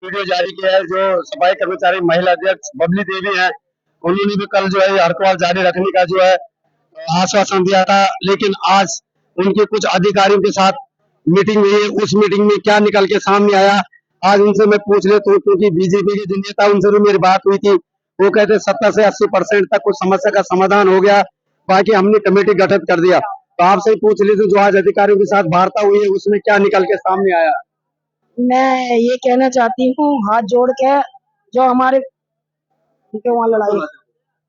Video जारी किया है। जो सफाई कर्मचारी महिला अध्यक्ष बबली देवी है, उन्होंने भी कल जो है हड़ताल जारी रखने का जो है आश्वासन दिया था, लेकिन आज उनके कुछ अधिकारियों के साथ मीटिंग हुई है। उस मीटिंग में क्या निकल के सामने आया, आज उनसे मैं पूछ लेता हूँ, क्योंकि बीजेपी के जो नेता उनसे भी मेरी बात हुई थी। वो कहते 70 से 80% तक कुछ समस्या का समाधान हो गया, बाकी हमने कमेटी गठित कर दिया। तो आपसे ही पूछ लेते, जो आज अधिकारियों के साथ वार्ता हुई है उसमें क्या निकल के सामने आया। मैं ये कहना चाहती हूँ हाथ जोड़ के, जो हमारे वहाँ लड़ाई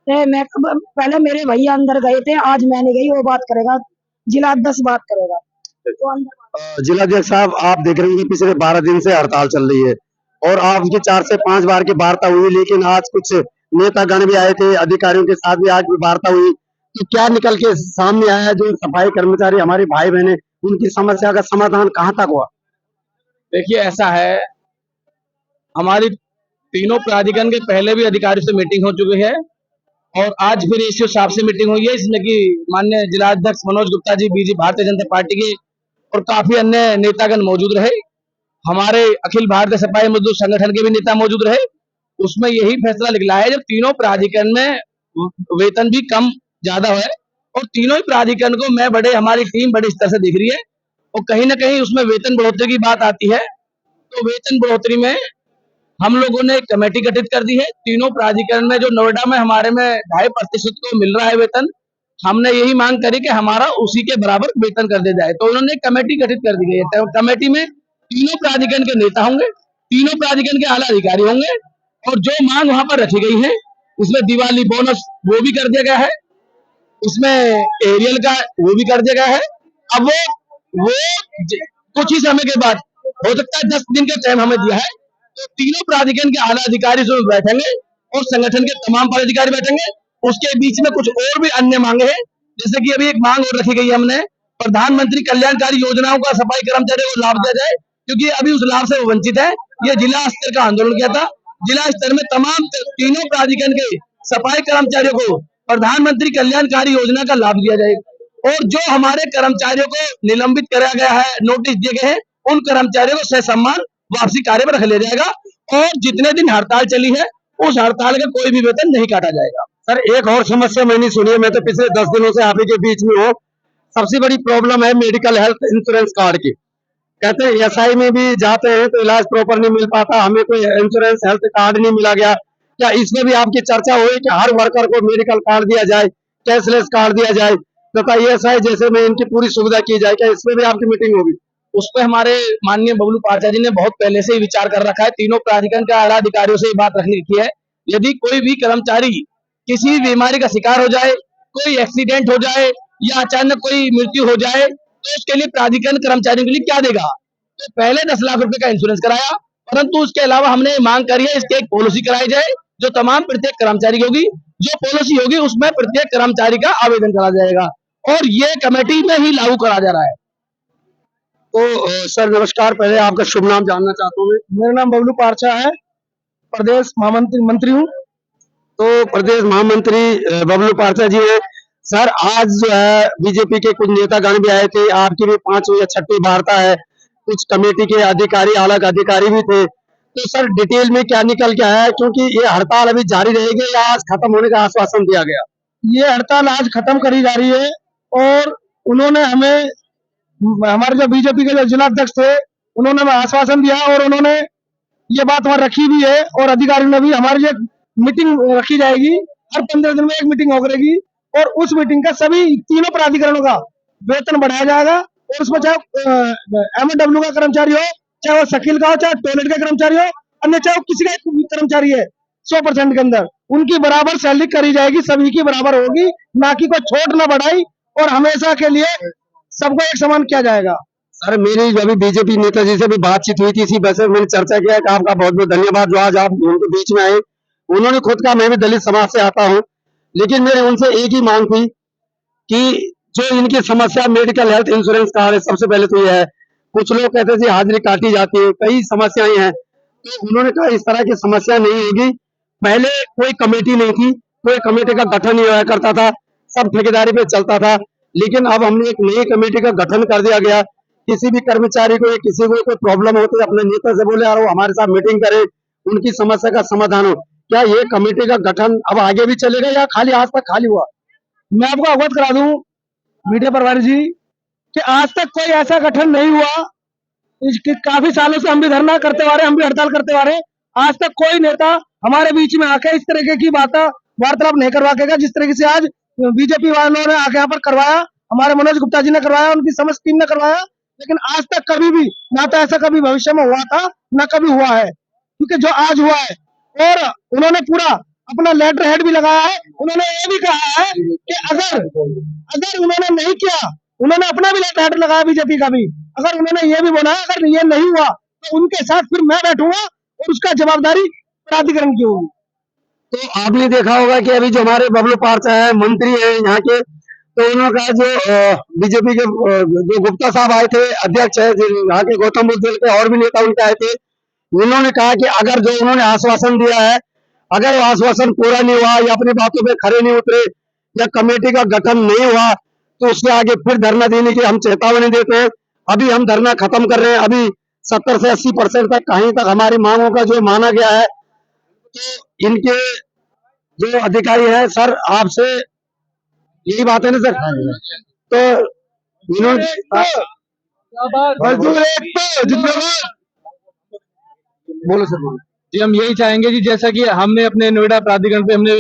थे, मैं पहले मेरे भैया अंदर गए थे, आज मैं नहीं गई, वो बात करेगा, जिला अध्यक्ष बात करेगा। तो जिला अध्यक्ष साहब, आप देख रहे हैं कि पिछले 12 दिन से हड़ताल चल रही है और आपकी 4 से 5 बार की वार्ता हुई, लेकिन आज कुछ नेतागण भी आए थे, अधिकारियों के साथ भी आज भी वार्ता हुई। तो क्या निकल के सामने आया, जो सफाई कर्मचारी हमारे भाई बहन उनकी समस्या का समाधान कहाँ तक हुआ। देखिए, ऐसा है, हमारी तीनों प्राधिकरण के पहले भी अधिकारियों से मीटिंग हो चुकी है और आज फिर एसीओ साहब से मीटिंग हुई है, इसमें कि माननीय जिलाध्यक्ष मनोज गुप्ता जी बीजेपी भारतीय जनता पार्टी के और काफी अन्य नेतागण मौजूद रहे। हमारे अखिल भारतीय सफाई मजदूर संगठन के भी नेता मौजूद रहे। उसमें यही फैसला निकला है, जब तीनों प्राधिकरण में वेतन भी कम ज्यादा है और तीनों ही प्राधिकरण को मैं हमारी टीम बड़े स्तर से दिख रही है और कहीं ना कहीं उसमें वेतन बढ़ोतरी की बात आती है। तो वेतन बढ़ोतरी में हम लोगों ने एक कमेटी गठित कर दी है। तीनों प्राधिकरण में जो नोएडा में हमारे में 2.5% को मिल रहा है वेतन, हमने यही मांग करी कि हमारा उसी के बराबर वेतन कर दिया जाए। तो उन्होंने एक कमेटी गठित कर दी गई है। कमेटी में तीनों प्राधिकरण के नेता होंगे, तीनों प्राधिकरण के आला अधिकारी होंगे और जो मांग वहां पर रखी गई है उसमें दिवाली बोनस वो भी कर दिया गया है, उसमें एरियल का वो भी कर दिया गया है। अब वो कुछ ही समय के बाद, हो सकता है 10 दिन का टाइम हमें दिया है, तो तीनों प्राधिकरण के आला अधिकारी जो बैठेंगे और संगठन के तमाम पदाधिकारी बैठेंगे। उसके बीच में कुछ और भी अन्य मांगे हैं, जैसे कि अभी एक मांग और रखी गई है हमने, प्रधानमंत्री कल्याणकारी योजनाओं का सफाई कर्मचारियों को लाभ दिया जाए, क्योंकि अभी उस लाभ से वो वंचित है। ये जिला स्तर का आंदोलन किया था, जिला स्तर में तमाम तीनों प्राधिकरण के सफाई कर्मचारियों को प्रधानमंत्री कल्याणकारी योजना का लाभ दिया जाए और जो हमारे कर्मचारियों को निलंबित कराया गया है, नोटिस दिए गए हैं, उन कर्मचारियों को ससम्मान वापसी कार्य पर रख लिया जाएगा और जितने दिन हड़ताल चली है उस हड़ताल का कोई भी वेतन नहीं काटा जाएगा। सर, एक और समस्या मैंने सुनी है, मैं तो पिछले 10 दिनों से आप ही के बीच में हूँ। सबसे बड़ी प्रॉब्लम है मेडिकल हेल्थ इंश्योरेंस कार्ड की। कहते हैं एसआई में भी जाते हैं तो इलाज प्रॉपर नहीं मिल पाता, हमें कोई इंश्योरेंस हेल्थ कार्ड नहीं मिला गया। क्या इसमें भी आपकी चर्चा हुई कि हर वर्कर को मेडिकल कार्ड दिया जाए, कैशलेस कार्ड दिया जाए तथा एएसआई जैसे में इनकी पूरी सुविधा की जाए, क्या इसमें भी आपकी मीटिंग होगी। उस पर हमारे माननीय बबलू पाठा जी ने बहुत पहले से ही विचार कर रखा है। तीनों प्राधिकरण के आला अधिकारियों से बात रखनी रखी है। यदि कोई भी कर्मचारी किसी भी बीमारी का शिकार हो जाए, कोई एक्सीडेंट हो जाए या अचानक कोई मृत्यु हो जाए, तो उसके लिए प्राधिकरण कर्मचारियों के लिए क्या देगा। तो पहले 10 लाख रुपए का इंश्योरेंस कराया, परंतु उसके अलावा हमने मांग करी है इसकी एक पॉलिसी कराई जाए जो तमाम प्रत्येक कर्मचारी की होगी। जो पॉलिसी होगी उसमें प्रत्येक कर्मचारी का आवेदन करा जाएगा और ये कमेटी में ही लागू करा जा रहा है। तो सर नमस्कार, पहले आपका शुभ नाम जानना चाहता हूँ मैं। मेरा नाम बबलू पारचा है, प्रदेश महामंत्री हूँ। तो प्रदेश महामंत्री बबलू पारचा जी है। सर, आज जो है बीजेपी के कुछ नेतागण भी आए थे, आपकी भी 5वीं या 6वीं वार्ता है, कुछ कमेटी के अधिकारी अलग अधिकारी भी थे। तो सर डिटेल में क्या निकल के आया है, क्योंकि ये हड़ताल अभी जारी रहेगी या आज खत्म होने का आश्वासन दिया गया। ये हड़ताल आज खत्म करी जा रही है और उन्होंने हमें, हमारे जो बीजेपी के जो जिलाध्यक्ष थे उन्होंने हमें आश्वासन दिया और उन्होंने ये बात वहां रखी भी है और अधिकारियों ने भी, हमारी जो मीटिंग रखी जाएगी, हर 15 दिन में एक मीटिंग हो करेगी और उस मीटिंग का सभी तीनों प्राधिकरणों का वेतन बढ़ाया जाएगा और उसमें चाहे एमएडब्ल्यू का कर्मचारी हो, चाहे वो शकील का हो, चाहे टॉयलेट का कर्मचारी हो, अन्य चाहे किसी का कर्मचारी है, 100% के अंदर उनकी बराबर सैलरी करी जाएगी, सभी की बराबर होगी, ना कि कोई छोट ना बढ़ाई और हमेशा के लिए सबको एक समान किया जाएगा। सर, मेरी अभी बीजेपी नेता जी से भी बातचीत हुई थी, इसी वजह से मैंने चर्चा किया कि आपका बहुत बहुत धन्यवाद जो आज आप उनके बीच में आए। उन्होंने खुद कहा मैं भी दलित समाज से आता हूँ, लेकिन मेरे उनसे एक ही मांग थी कि जो इनकी समस्या मेडिकल हेल्थ इंश्योरेंस कार्ड है, सबसे पहले तो यह है, कुछ लोग कहते थे हाजिरी काटी जाती है, कई समस्याएं हैं। तो उन्होंने कहा इस तरह की समस्या नहीं होगी। पहले कोई कमेटी नहीं थी, कोई कमेटी का गठन नहीं हुआ करता था, सब ठेकेदारी पे चलता था, लेकिन अब हमने एक नई कमेटी का गठन कर दिया गया किसी भी कर्मचारी को या किसी को कोई प्रॉब्लम होती है अपने नेता से बोले यार वो हमारे साथ मीटिंग करे, उनकी समस्या का समाधान हो। क्या ये कमेटी का गठन अब आगे भी चलेगा या खाली आज तक खाली हुआ? मैं आपको अवगत करा दूं मीडिया प्रभारी जी कि आज तक कोई ऐसा गठन नहीं हुआ। इसके काफी सालों से हम भी धरना करते आ रहे हैं, हम भी हड़ताल करते आ रहे हैं। आज तक कोई नेता हमारे बीच में आके इस तरीके की बात वार्तालाप नहीं करवा के गया जिस तरीके से आज बीजेपी वालों ने आके यहाँ पर करवाया। हमारे मनोज गुप्ता जी ने करवाया, उनकी समस्त टीम ने करवाया, लेकिन आज तक कभी भी ना तो ऐसा कभी भविष्य में हुआ था ना कभी हुआ है, क्योंकि जो आज हुआ है और उन्होंने पूरा अपना लेटर हेड भी लगाया है। उन्होंने ये भी कहा है कि अगर अगर उन्होंने नहीं किया, उन्होंने अपना भी लेटर हेड लगाया बीजेपी का भी, अगर उन्होंने ये भी बोला अगर ये नहीं हुआ तो उनके साथ फिर मैं बैठूंगा और उसका जवाबदारी प्राधिकरण की होगी। तो आपने देखा होगा कि अभी जो हमारे बबलू पार्चा है, मंत्री है यहाँ के, तो उन्होंने कहा जो बीजेपी के जो गुप्ता साहब आए थे, अध्यक्ष है यहाँ के गौतम बुद्ध दल के, और भी नेता उनके आए थे, उन्होंने कहा कि अगर जो उन्होंने आश्वासन दिया है, अगर वो आश्वासन पूरा नहीं हुआ या अपनी बातों पे खरे नहीं उतरे या कमेटी का गठन नहीं हुआ तो उसके आगे फिर धरना देने की हम चेतावनी देते हैं। अभी हम धरना खत्म कर रहे हैं, अभी 70 से 80% तक कहीं तक हमारी मांगों का जो माना गया है। तो इनके जो अधिकारी है सर, आपसे यही बात है ना सर? तो इन्होंने मजदूर एकता जिंदाबाद। बोलो सर, बोलो। जी हम यही चाहेंगे जी, जैसा कि हमने अपने नोएडा प्राधिकरण पे हमने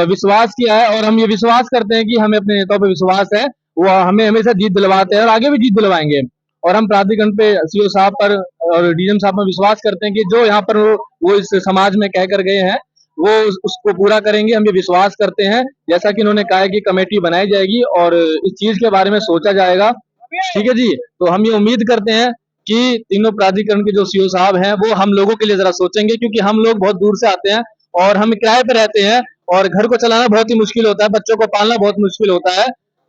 विश्वास किया है और हम ये विश्वास करते हैं कि हमें अपने नेताओं पे विश्वास है, वो हमें हमेशा जीत दिलवाते हैं और आगे भी जीत दिलवाएंगे। और हम प्राधिकरण पे सीओ साहब पर और डीएम साहब पर विश्वास करते हैं कि जो यहाँ पर वो इस समाज में कह कर गए हैं वो उसको पूरा करेंगे। हम ये विश्वास करते हैं, जैसा कि उन्होंने कहा है कि कमेटी बनाई जाएगी और इस चीज के बारे में सोचा जाएगा। ठीक है जी, तो हम ये उम्मीद करते हैं कि तीनों प्राधिकरण के जो सीओ साहब हैं वो हम लोगों के लिए जरा सोचेंगे, क्योंकि हम लोग बहुत दूर से आते हैं और हम किराए पे रहते हैं और घर को चलाना बहुत ही मुश्किल होता है, बच्चों को पालना बहुत मुश्किल होता है।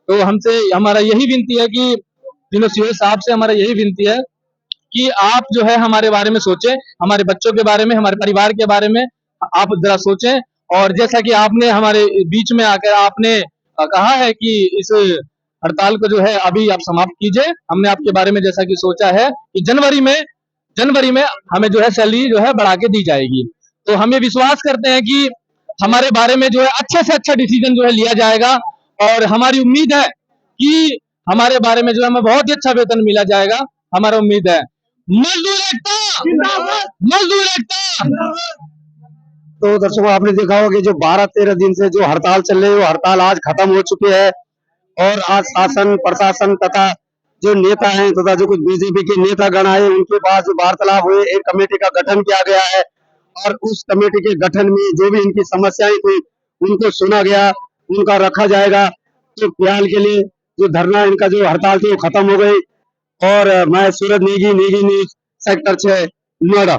तो हमसे हमारा यही विनती है कि तीनों सीओ साहब से हमारा यही विनती है कि आप जो है हमारे बारे में सोचें, हमारे बच्चों के बारे में, हमारे परिवार के बारे में आप जरा सोचें। और जैसा कि आपने हमारे बीच में आकर आपने कहा है कि इस हड़ताल को जो है अभी आप समाप्त कीजिए, हमने आपके बारे में जैसा कि सोचा है कि जनवरी में हमें जो है सैलरी जो है बढ़ा के दी जाएगी। तो हम ये विश्वास करते हैं कि हमारे बारे में जो है अच्छे से अच्छा डिसीजन जो है लिया जाएगा और हमारी उम्मीद है कि हमारे बारे में जो है हमें बहुत ही अच्छा वेतन मिला जाएगा। हमारा उम्मीद है। मजदूर एकता, मजदूर एकता। तो दर्शकों, आपने देखा होगा कि जो 12-13 दिन से जो हड़ताल चल रही है वो हड़ताल आज खत्म हो चुकी है और आज शासन प्रशासन तथा जो नेता हैं तथा जो कुछ बीजेपी के नेता गण आए उनके पास जो वार्तालाप हुए, एक कमेटी का गठन किया गया है और उस कमेटी के गठन में जो भी इनकी समस्याएं थी उनको सुना गया, उनका रखा जाएगा। तो फिलहाल के लिए जो धरना इनका जो हड़ताल थी वो खत्म हो गई। और मैं सूरज नेगी न्यूज सेक्टर 6 नोएडा।